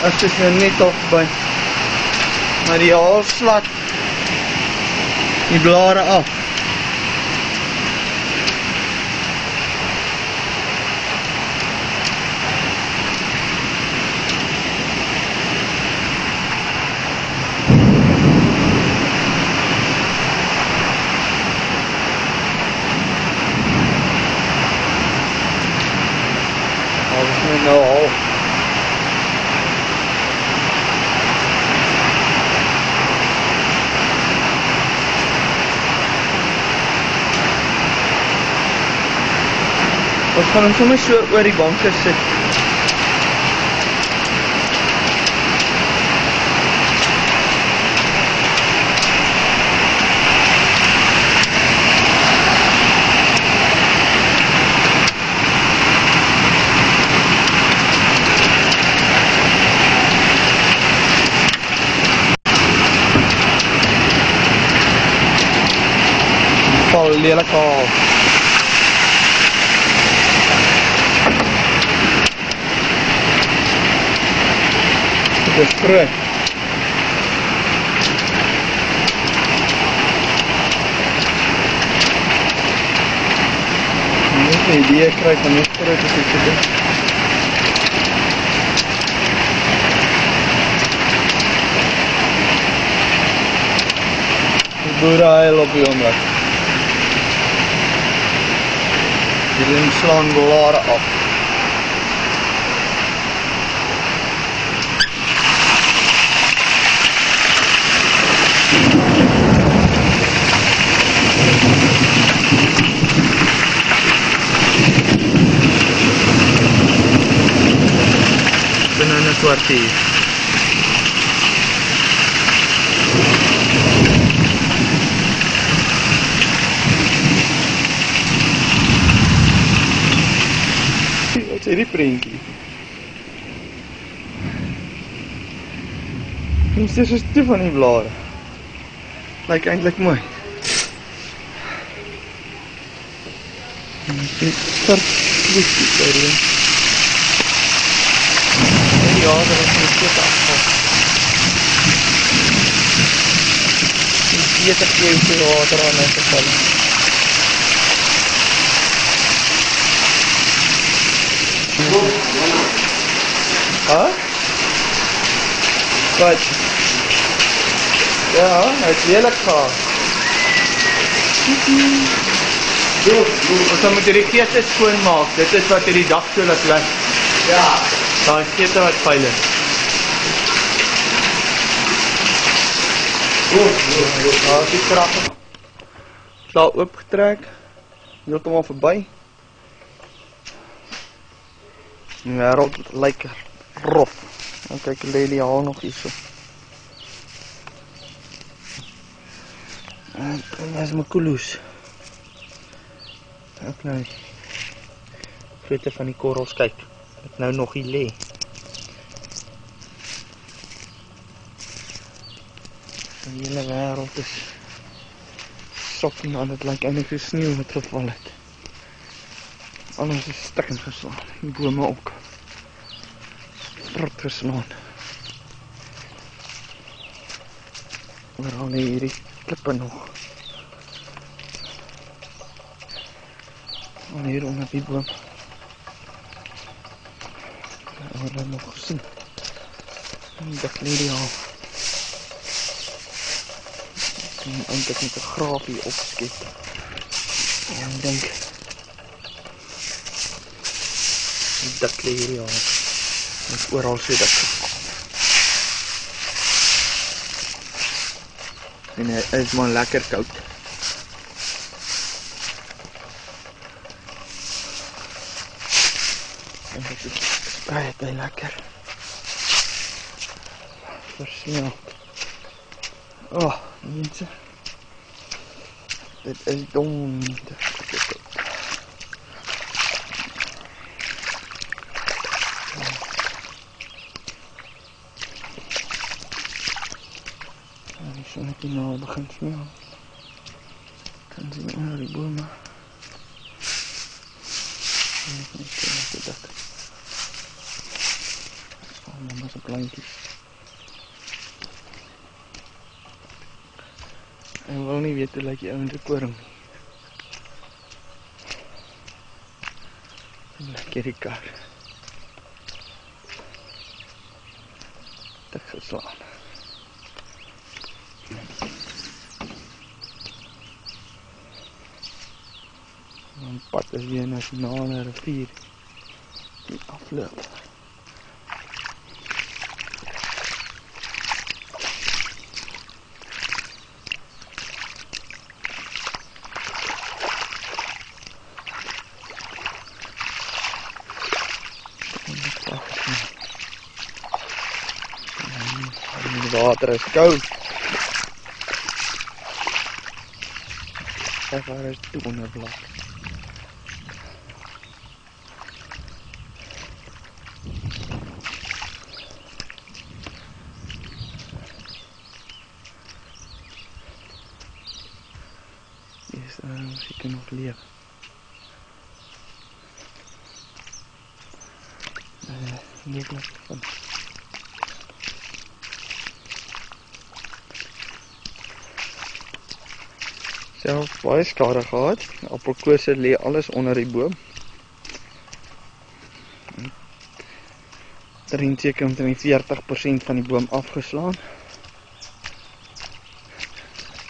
As is nou net op by. Maar die haal slat die blare af. Nou al. Ons gaan hom sommer so oor die banke sit. Val lelik al. Dit is groot. Net 'n idee kry van hoe groot is dit ding. Die boere huil op die oomblik. Die slaan blare af. Binne 'n kwartier. Wat is hierdie prentjie? Dit is te van die blare. Lyk eintlik mooi. Dit start liefie daarin. Ja, dat is een stuk afval. Die 40 kg water aan my gevallen. Huh? Wat? Ja, hy het heerlijk gehad. Ons moet die geeste skoonmaak. Dit is wat die dag so laat lig. Ja. Daar is geeste wat vuil is. Daar is die krappe. Daar oopgetrek. Heeltemal verby. Die wêreld lyk rof. En kyk, lê die haal nog hierso. En daar is my koeloes. Ek nou grootte van die korrels kyk. Ek nou nog hier lê. Die hele wêreld is sokkie aan, dit lyk eintlik so sneeu wat geval het. Alles is stikkend geslaan, die bome ook. Rot geslaan. Oral lê hierdie klippe nog. En hier onder die boom. Wat we nog gesien. Dat lê die al. En eintlik met 'n graafie opskep. En ek dink dat lê hier al. Dit is oral so dik. En hy is maar lekker koud. En dit is baie lekker. Versnel. Oh, mense. Dit is donder. Die sonnetjie nou begin smel. Kan sien onder die bome. En ek net dit. Ons plantjies. En wil nie weet hoe lyk die ouende koring nie. Lekker die kar. Dik geslaan. Mijn pad is weer een nationale rivier die afloopt. Het water is koud. Kijk, waar is het onderblad? Misschien nog leven. Lekker van. Zelf baie skade gehad. Appelkose lê alles onder die boom. Er is seker omtrent 40% van die boom afgeslaan.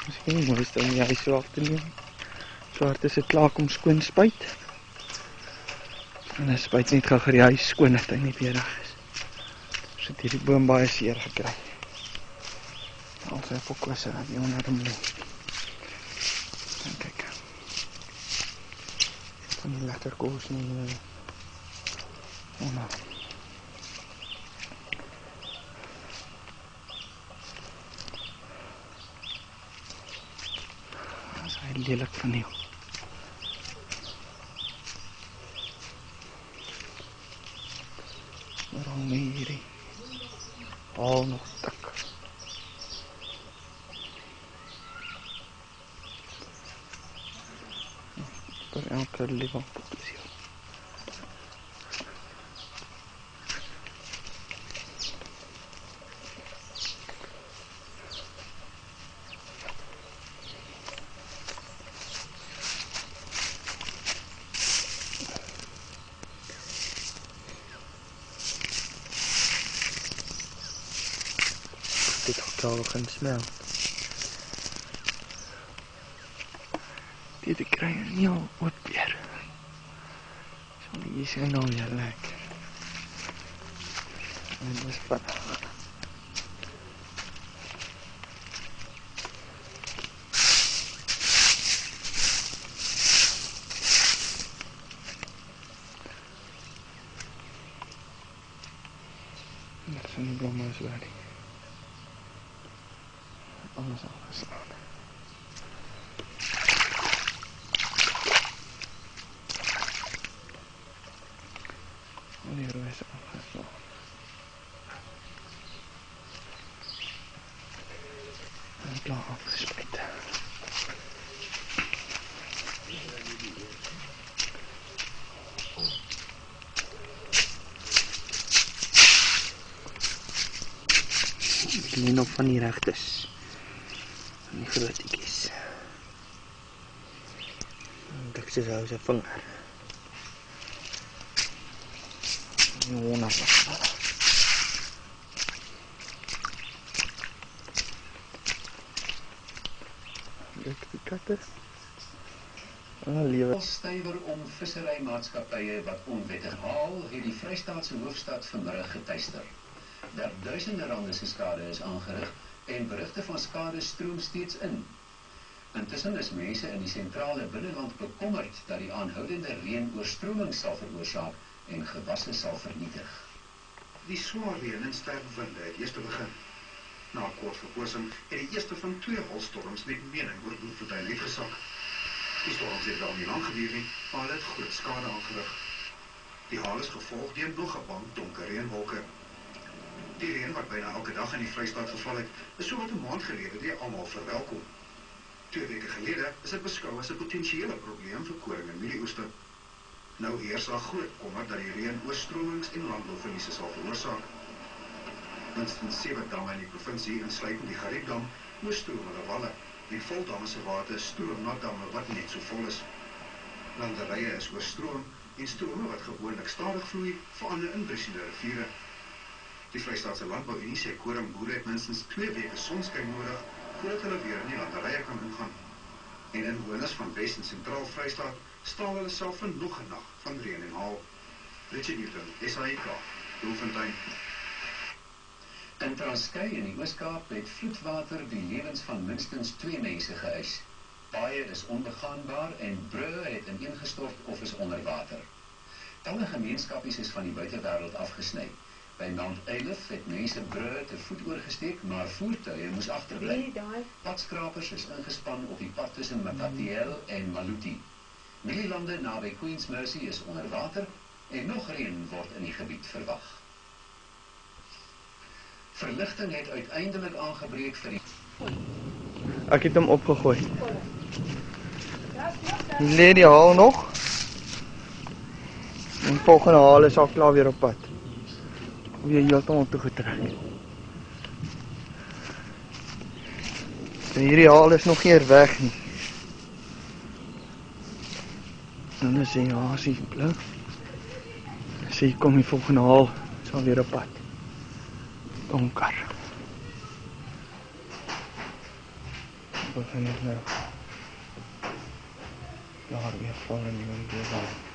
Miskien moet jy dan die huis so af te neem. Swart is dit klaar kom skoon spuit. En hy spuit net gou die huis skoon as hy net weer reg is. So het hierdie boom baie seer gekry. Al sy appelkose aan die onder hom lê. En kyk. Van die lekker kos nie. Onder. Dat is heel lelijk vernieuw. Waarom hierdie? Al nog dik. Vir elke liewe appeltjie. Dit hotel gaan smel. Dit kry nie al oop weer. So die is nou weer lekker. En dit is van. Dit zijn die bloemen is waar die. Alles afgeslaan. Die roos afgeslaan. En klaar afgespuit. Ik leen nog van die rechtes. Van die grootikies. Dit is zo zijn vinger. Gewoon afvallen. Kijk die katten. Stywer om visserymaatskappye wat onwettig haal, het die Vrystaatse hoofstad vanmiddag getuister. Daar duisende rande se skade is aangerig en berigte van skade stroom steeds in. Intussen is mense in die sentrale binneland bekommerd dat die aanhoudende reën oorstromings sal veroorsaak en gewasse sal vernietig. Die swaar reën en sterk winde het eers te begin. Na 'n kort verpoosing het die eerste van 2 holstorms met mening oor Bloemfontein uitgesak. Die storms het wel nie lang geduur nie, maar hulle het groot skade aangerig. Die haal is gevolg deur nog 'n bank donker reënwolke. Die reën wat byna elke dag in die Vrystaat geval het, is so wat 'n maand gelede deur almal verwelkom. 2 weke gelede is dit beskou as 'n potensiële probleem vir koring en mielieoeste. Nou heers daar groot kommer dat die reën oorstromings en landbouverliese sal veroorsaak. Minstens 7 damme in die provinsie, insluitend die Gariepdam, oorstromende walle. Die Voldamme se water stroom na damme wat net so vol is. Landerye is oorstroom en strome wat gewoonlik stadig vloei, verander in bruisende riviere. Die Vrystaatse Landbouunie sê koringboere het minstens 2 weke sonskyn nodig voordat hulle weer in die landerye kan ingaan. En inwoners van Wes- en Sentraal-Vrystaat staan hulle self vir nog 'n nag van reën en haal. Richard Newton, SAIK, Bloemfontein. In Transkei in die Oos-Kaap het vloedwater die lewens van minstens 2 mense geëis. Paaie is onbegaanbaar en brûe het ineengestort of is onder water. Talle gemeenskappies is van die buitewêreld afgesny. By Mount Eilif het mense brûe te voet oorgesteek, maar voertuie moes agterbly. Padskrapers is ingespan op die pad tussen Matatiel en Maluti. Mielielande naby Queen's Mercy is onder water en nog reën word in die gebied verwag. Verligting het uiteindelik aangebreek vir die... Ek het hom opgegooi. Lê die haal nog. En volgende haal is al klaar weer op pad. Weer heeltemal toegetrek. So hierdie haal is nog nie weg nie. Dan is die hasie blou. So hier kom die volgende haal, is al weer op pad. Donker. Begin het nou. Daar weer val en die wind weer.